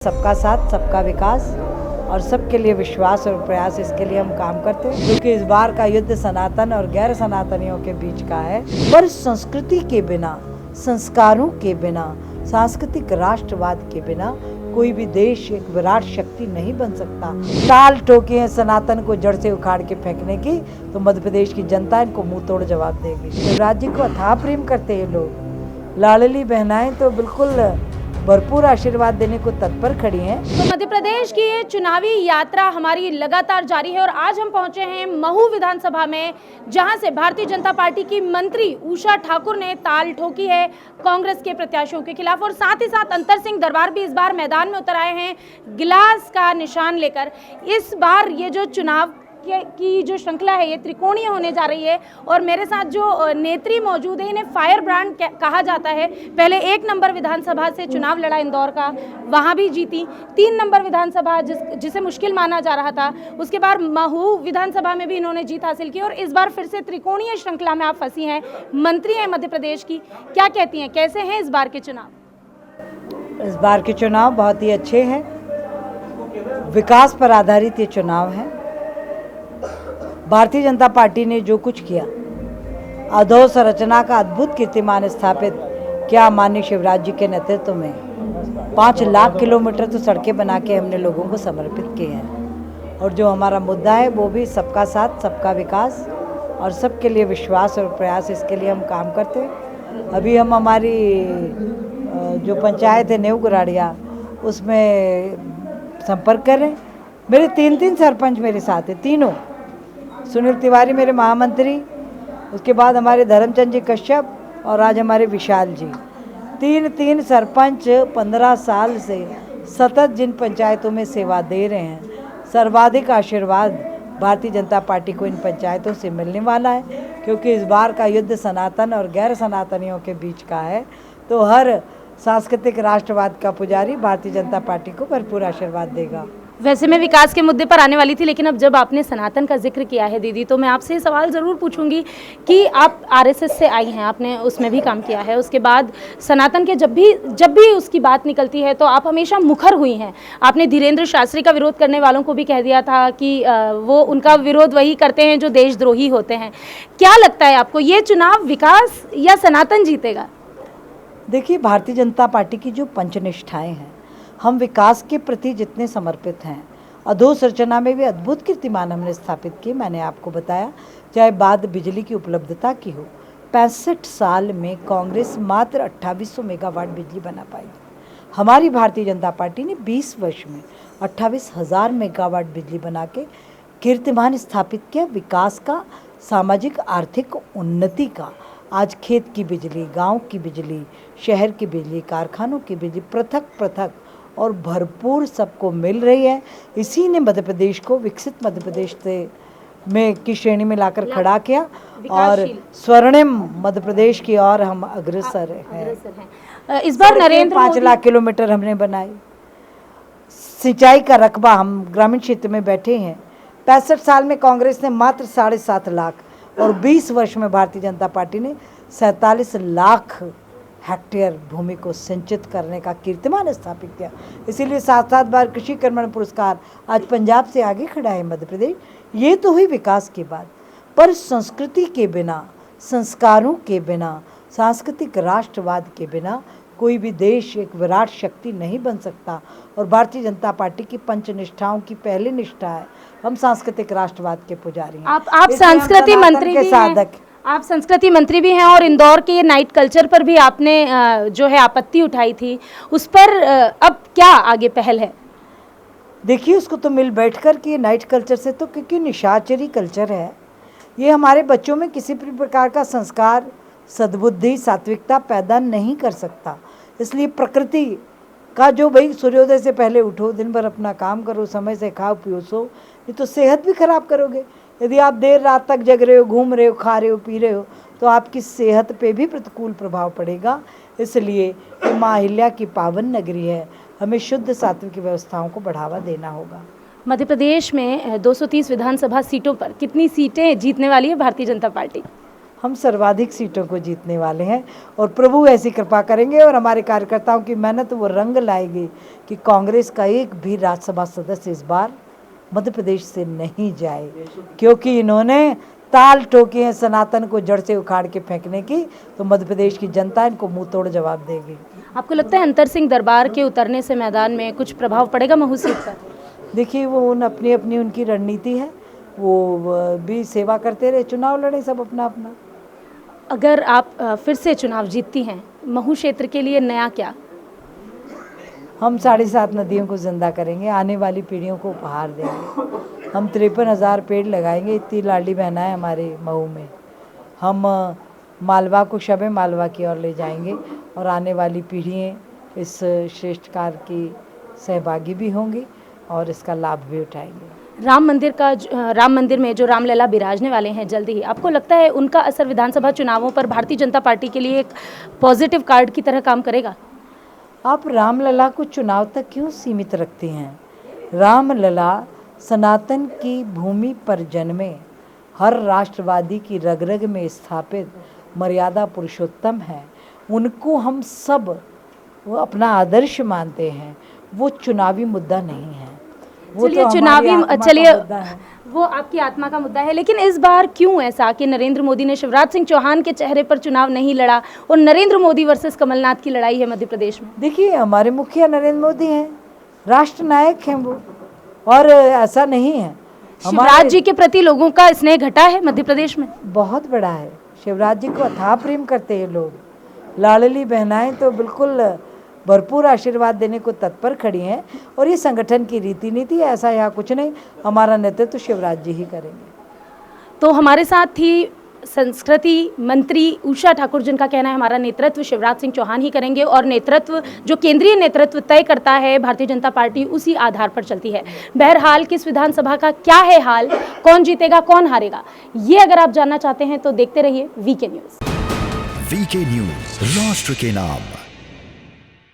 सबका साथ सबका विकास और सबके लिए विश्वास और प्रयास, इसके लिए हम काम करते हैं क्योंकि इस बार का युद्ध सनातन और गैर सनातनियों के बीच का है। पर संस्कृति के बिना, संस्कारों के बिना, सांस्कृतिक राष्ट्रवाद के बिना कोई भी देश एक विराट शक्ति नहीं बन सकता। टाल ठोकी है सनातन को जड़ से उखाड़ के फेंकने की, तो मध्य प्रदेश की जनता इनको मुंह तोड़ जवाब देगी। शिवराज जी को अथाह प्रेम करते हैं लोग, लाडली बहनाएं तो बिल्कुल भरपूर आशीर्वाद देने को तत्पर खड़ी हैं। तो मध्य प्रदेश की ये चुनावी यात्रा हमारी लगातार जारी है और आज हम पहुंचे हैं महू विधानसभा में, जहां से भारतीय जनता पार्टी की मंत्री उषा ठाकुर ने ताल ठोकी है कांग्रेस के प्रत्याशियों के खिलाफ और साथ ही साथ अंतर सिंह दरबार भी इस बार मैदान में उतर आए हैं गिलास का निशान लेकर। इस बार ये जो चुनाव की जो श्रृंखला है ये त्रिकोणीय होने जा रही है और मेरे साथ जो नेत्री मौजूद है, इन्हें फायर ब्रांड कहा जाता है। पहले 1 नंबर विधानसभा से चुनाव लड़ा इंदौर का, वहां भी जीती। 3 नंबर विधानसभा जिसे मुश्किल माना जा रहा था, उसके बाद महू विधानसभा में भी इन्होंने जीत हासिल की और इस बार फिर से त्रिकोणीय श्रृंखला में आप फंसी हैं। मंत्री हैं मध्य प्रदेश की, क्या कहती हैं, कैसे हैं इस बार के चुनाव? इस बार के चुनाव बहुत ही अच्छे हैं, विकास पर आधारित ये चुनाव है। भारतीय जनता पार्टी ने जो कुछ किया, अधोसंरचना का अद्भुत कीर्तिमान स्थापित किया माननीय शिवराज जी के नेतृत्व में। 5 लाख किलोमीटर तो सड़कें बना के हमने लोगों को समर्पित किए हैं और जो हमारा मुद्दा है वो भी सबका साथ सबका विकास और सबके लिए विश्वास और प्रयास, इसके लिए हम काम करते हैं। अभी हम हमारी जो पंचायत है नेव गुराड़िया, उसमें संपर्क कर रहे हैं। मेरे 3 सरपंच मेरे साथ हैं, तीनों। सुनील तिवारी मेरे महामंत्री, उसके बाद हमारे धर्मचंद जी कश्यप और आज हमारे विशाल जी। 3 सरपंच 15 साल से सतत जिन पंचायतों में सेवा दे रहे हैं, सर्वाधिक आशीर्वाद भारतीय जनता पार्टी को इन पंचायतों से मिलने वाला है क्योंकि इस बार का युद्ध सनातन और गैर सनातनियों के बीच का है। तो हर सांस्कृतिक राष्ट्रवाद का पुजारी भारतीय जनता पार्टी को भरपूर आशीर्वाद देगा। वैसे मैं विकास के मुद्दे पर आने वाली थी, लेकिन अब जब आपने सनातन का जिक्र किया है दीदी, तो मैं आपसे ये सवाल ज़रूर पूछूंगी कि आप आरएसएस से आई हैं, आपने उसमें भी काम किया है, उसके बाद सनातन के जब भी उसकी बात निकलती है तो आप हमेशा मुखर हुई हैं। आपने धीरेन्द्र शास्त्री का विरोध करने वालों को भी कह दिया था कि वो उनका विरोध वही करते हैं जो देशद्रोही होते हैं। क्या लगता है आपको, ये चुनाव विकास या सनातन जीतेगा? देखिए, भारतीय जनता पार्टी की जो पंचनिष्ठाएँ हैं, हम विकास के प्रति जितने समर्पित हैं, अधोसंरचना में भी अद्भुत कीर्तिमान हमने स्थापित किए। मैंने आपको बताया, चाहे बात बिजली की उपलब्धता की हो, 65 साल में कांग्रेस मात्र 2800 मेगावाट बिजली बना पाई। हमारी भारतीय जनता पार्टी ने 20 वर्ष में 28,000 मेगावाट बिजली बना के कीर्तिमान स्थापित किया विकास का, सामाजिक आर्थिक उन्नति का। आज खेत की बिजली, गांव की बिजली, शहर की बिजली, कारखानों की बिजली पृथक पृथक और भरपूर सबको मिल रही है। इसी ने मध्य प्रदेश को विकसित मध्य प्रदेश से में की श्रेणी में लाकर खड़ा किया और स्वर्णिम मध्य प्रदेश की ओर हम अग्रसर हैं। इस बार नरेंद्र 5 लाख किलोमीटर हमने बनाई। सिंचाई का रकबा, हम ग्रामीण क्षेत्र में बैठे हैं, 65 साल में कांग्रेस ने मात्र 7.5 लाख और 20 वर्ष में भारतीय जनता पार्टी ने 47 लाख हेक्टेयर भूमि को सिंचित करने का कीर्तिमान स्थापित किया। इसीलिए 7 बार कृषि कर्मण पुरस्कार आज पंजाब से आगे खड़ा है मध्य प्रदेश। ये तो हुई विकास की बात, पर संस्कृति के बिना, संस्कारों के बिना, सांस्कृतिक राष्ट्रवाद के बिना कोई भी देश एक विराट शक्ति नहीं बन सकता। और भारतीय जनता पार्टी की पंचनिष्ठाओं की पहली निष्ठा है, हम सांस्कृतिक राष्ट्रवाद के पुजारी हैं। आप संस्कृति मंत्री भी हैं, आप संस्कृति मंत्री भी हैं और इंदौर के नाइट कल्चर पर भी आपने जो है आपत्ति उठाई थी, उस पर अब क्या आगे पहल है? देखिए, उसको तो मिल बैठकर कि नाइट कल्चर से तो, क्योंकि निशाचरी कल्चर है, ये हमारे बच्चों में किसी भी प्रकार का संस्कार, सद्बुद्धि, सात्विकता पैदा नहीं कर सकता। इसलिए प्रकृति का जो, भाई सूर्योदय से पहले उठो, दिन भर अपना काम करो, समय से खाओ पियो सो, ये तो सेहत भी खराब करोगे। यदि आप देर रात तक जग रहे हो, घूम रहे हो, खा रहे हो, पी रहे हो, तो आपकी सेहत पे भी प्रतिकूल प्रभाव पड़ेगा। इसलिए ये माँ अहिल्या की पावन नगरी है, हमें शुद्ध सात्विक व्यवस्थाओं को बढ़ावा देना होगा। मध्य प्रदेश में 230 विधानसभा सीटों पर कितनी सीटें जीतने वाली है भारतीय जनता पार्टी? हम सर्वाधिक सीटों को जीतने वाले हैं और प्रभु ऐसी कृपा करेंगे और हमारे कार्यकर्ताओं की मेहनत वो रंग लाएगी कि कांग्रेस का एक भी राज्यसभा सदस्य इस बार मध्य प्रदेश से नहीं जाए, क्योंकि इन्होंने ताल ठोकी है सनातन को जड़ से उखाड़ के फेंकने की, तो मध्य प्रदेश की जनता इनको मुंह तोड़ जवाब देगी। आपको लगता है अंतर सिंह दरबार के उतरने से मैदान में कुछ प्रभाव पड़ेगा महू सीट पर? देखिए, वो अपनी अपनी उनकी रणनीति है, वो भी सेवा करते रहे, चुनाव लड़े सब अपना अपना। अगर आप फिर से चुनाव जीतती हैं, महू क्षेत्र के लिए नया क्या? हम 7.5 नदियों को जिंदा करेंगे, आने वाली पीढ़ियों को उपहार देंगे। हम 53,000 पेड़ लगाएंगे, इतनी लाडली बहनाएं हमारे महू में। हम मालवा को शबे मालवा की ओर ले जाएंगे और आने वाली पीढ़ियाँ इस श्रेष्ठ कार्य की सहभागी भी होंगी और इसका लाभ भी उठाएंगे। राम मंदिर में जो रामलला बिराजने वाले हैं जल्दी ही, आपको लगता है उनका असर विधानसभा चुनावों पर भारतीय जनता पार्टी के लिए एक पॉजिटिव कार्ड की तरह काम करेगा? आप रामलला को चुनाव तक क्यों सीमित रखती हैं? रामलला सनातन की भूमि पर जन्मे, हर राष्ट्रवादी की रग रग में स्थापित मर्यादा पुरुषोत्तम है। उनको हम सब वो अपना आदर्श मानते हैं, वो चुनावी मुद्दा नहीं है। वो चलिए तो चुनावी, चलिए वो आपकी आत्मा का मुद्दा है, लेकिन इस बार क्यों ऐसा कि नरेंद्र मोदी ने शिवराज सिंह चौहान के चेहरे पर चुनाव नहीं लड़ा और नरेंद्र मोदी वर्सेस कमलनाथ की लड़ाई है मध्य प्रदेश में? देखिए, हमारे मुखिया नरेंद्र मोदी हैं, राष्ट्र नायक हैं वो, और ऐसा नहीं है। शिवराज जी के प्रति लोगों का स्नेह घटा है मध्य प्रदेश में? बहुत बड़ा है। शिवराज जी को अथाह प्रेम करते हैं लोग, लाडली बहनाएं तो बिल्कुल भरपूर आशीर्वाद देने को तत्पर खड़ी हैं, और ये संगठन की रीति नीति है, ऐसा यहाँ कुछ नहीं। हमारा नेतृत्व तो शिवराज जी ही करेंगे। तो हमारे साथ थी संस्कृति मंत्री उषा ठाकुर, जिनका कहना है हमारा नेतृत्व शिवराज सिंह चौहान ही करेंगे और नेतृत्व जो केंद्रीय नेतृत्व तय करता है भारतीय जनता पार्टी, उसी आधार पर चलती है। बहरहाल किस विधानसभा का क्या है हाल, कौन जीतेगा कौन हारेगा, ये अगर आप जानना चाहते हैं तो देखते रहिए वीके न्यूज़। वीके न्यूज़, राष्ट्र के नाम।